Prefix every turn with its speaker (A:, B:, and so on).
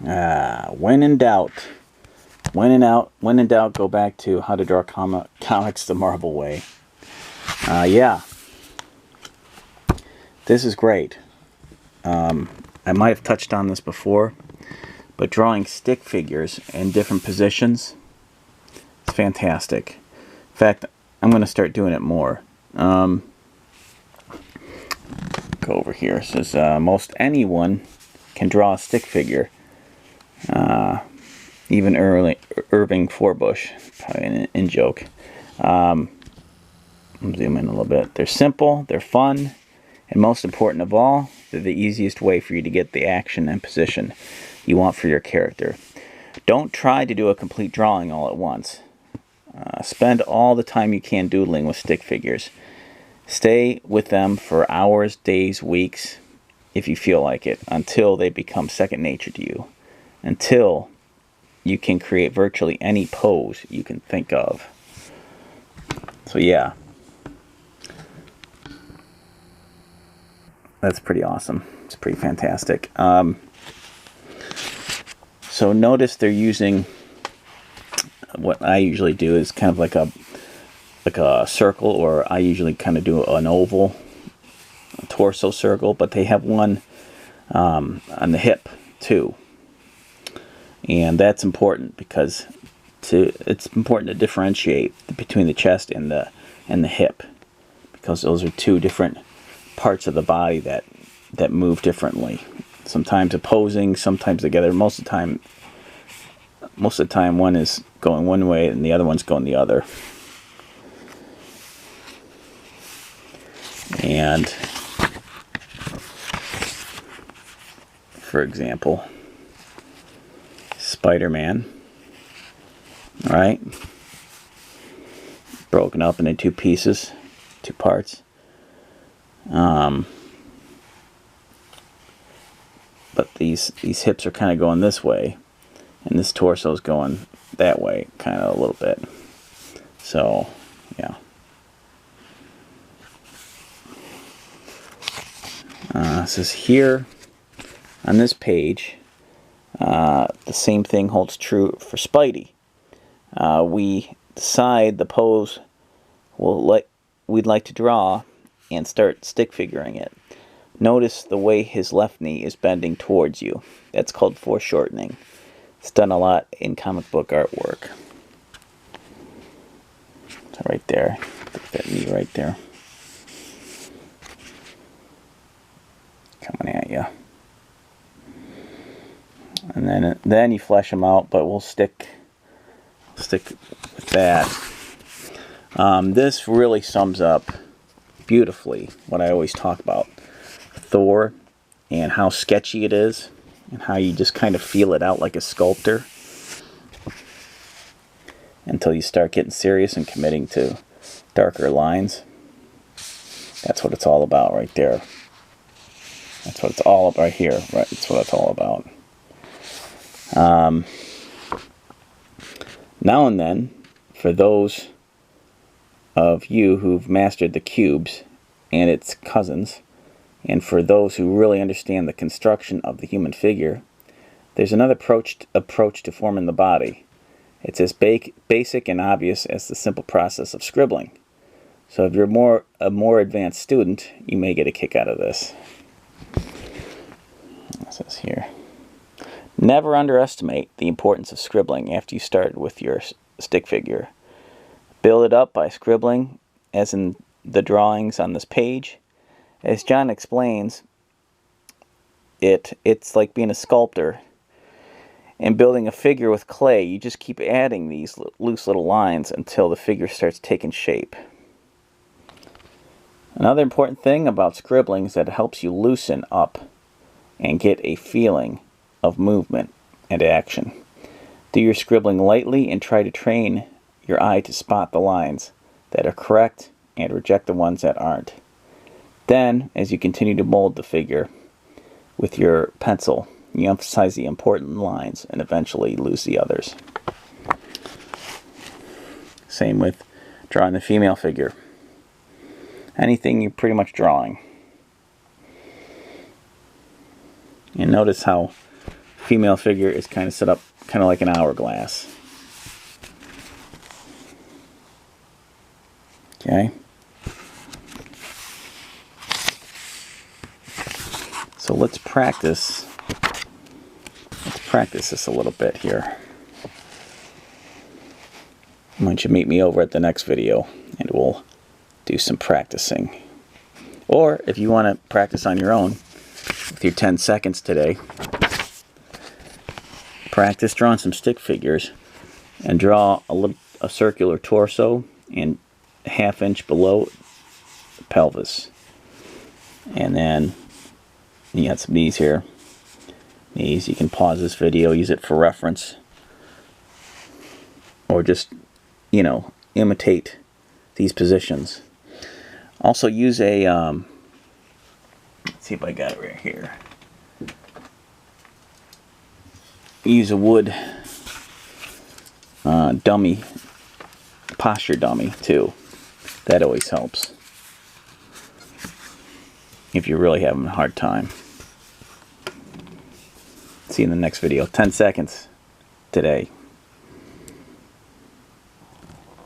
A: When in doubt, go back to How to Draw Comics the Marvel Way. Yeah, this is great. I might have touched on this before, but drawing stick figures in different positions is fantastic. In fact, I'm going to start doing it more. Go over here. It says most anyone can draw a stick figure. Even Irving Forbush, probably an in-joke. I'll zoom in a little bit. They're simple, they're fun, and most important of all, they're the easiest way for you to get the action and position you want for your character. Don't try to do a complete drawing all at once. Spend all the time you can doodling with stick figures. Stay with them for hours, days, weeks, if you feel like it, until they become second nature to you. Until you can create virtually any pose you can think of. So yeah, that's pretty awesome. It's pretty fantastic. So notice they're using, what I usually do is kind of like a circle, or I usually kind of do an oval, a torso circle, but they have one on the hip too. And that's important because it's important to differentiate between the chest and the hip, because those are two different parts of the body that move differently. Sometimes opposing, sometimes together. Most of the time one is going one way and the other one's going the other. And for example, Spider-Man, right? Broken up into two pieces, two parts. But these hips are kind of going this way, and this torso is going that way, kind of a little bit. So, yeah. It says here on this page, the same thing holds true for Spidey. We decide the pose we'd like to draw and start stick figuring it. Notice the way his left knee is bending towards you. That's called foreshortening. It's done a lot in comic book artwork. So right there, that knee right there, coming at you. And then you flesh them out, but we'll stick with that. This really sums up beautifully what I always talk about Thor, and how sketchy it is, and how you just kind of feel it out like a sculptor until you start getting serious and committing to darker lines. That's what it's all about right there. That's what it's all about right here. Right, that's what it's all about. Now and then, for those of you who've mastered the cubes and its cousins, and for those who really understand the construction of the human figure, there's another approach to forming the body. It's as basic and obvious as the simple process of scribbling. So if you're a more advanced student, you may get a kick out of this. It says here, never underestimate the importance of scribbling after you start with your stick figure. Build it up by scribbling, as in the drawings on this page. As John explains, it's like being a sculptor and building a figure with clay. You just keep adding these loose little lines until the figure starts taking shape. Another important thing about scribbling is that it helps you loosen up and get a feeling of movement and action. Do your scribbling lightly and try to train your eye to spot the lines that are correct and reject the ones that aren't. Then, as you continue to mold the figure with your pencil, you emphasize the important lines and eventually lose the others. Same with drawing the female figure. Anything you're pretty much drawing. And notice how female figure is kind of set up kind of like an hourglass. Okay. So let's practice. Let's practice this a little bit here. Why don't you meet me over at the next video and we'll do some practicing. Or if you want to practice on your own with your 10 seconds today, practice drawing some stick figures and draw a circular torso and a ½ inch below the pelvis. And then you got some knees here. Knees, you can pause this video, use it for reference, or just, you know, imitate these positions. Also use a, let's see if I got it right here. Use a wood dummy, posture dummy too. That always helps if you're really having a hard time. See you in the next video. 10 seconds today.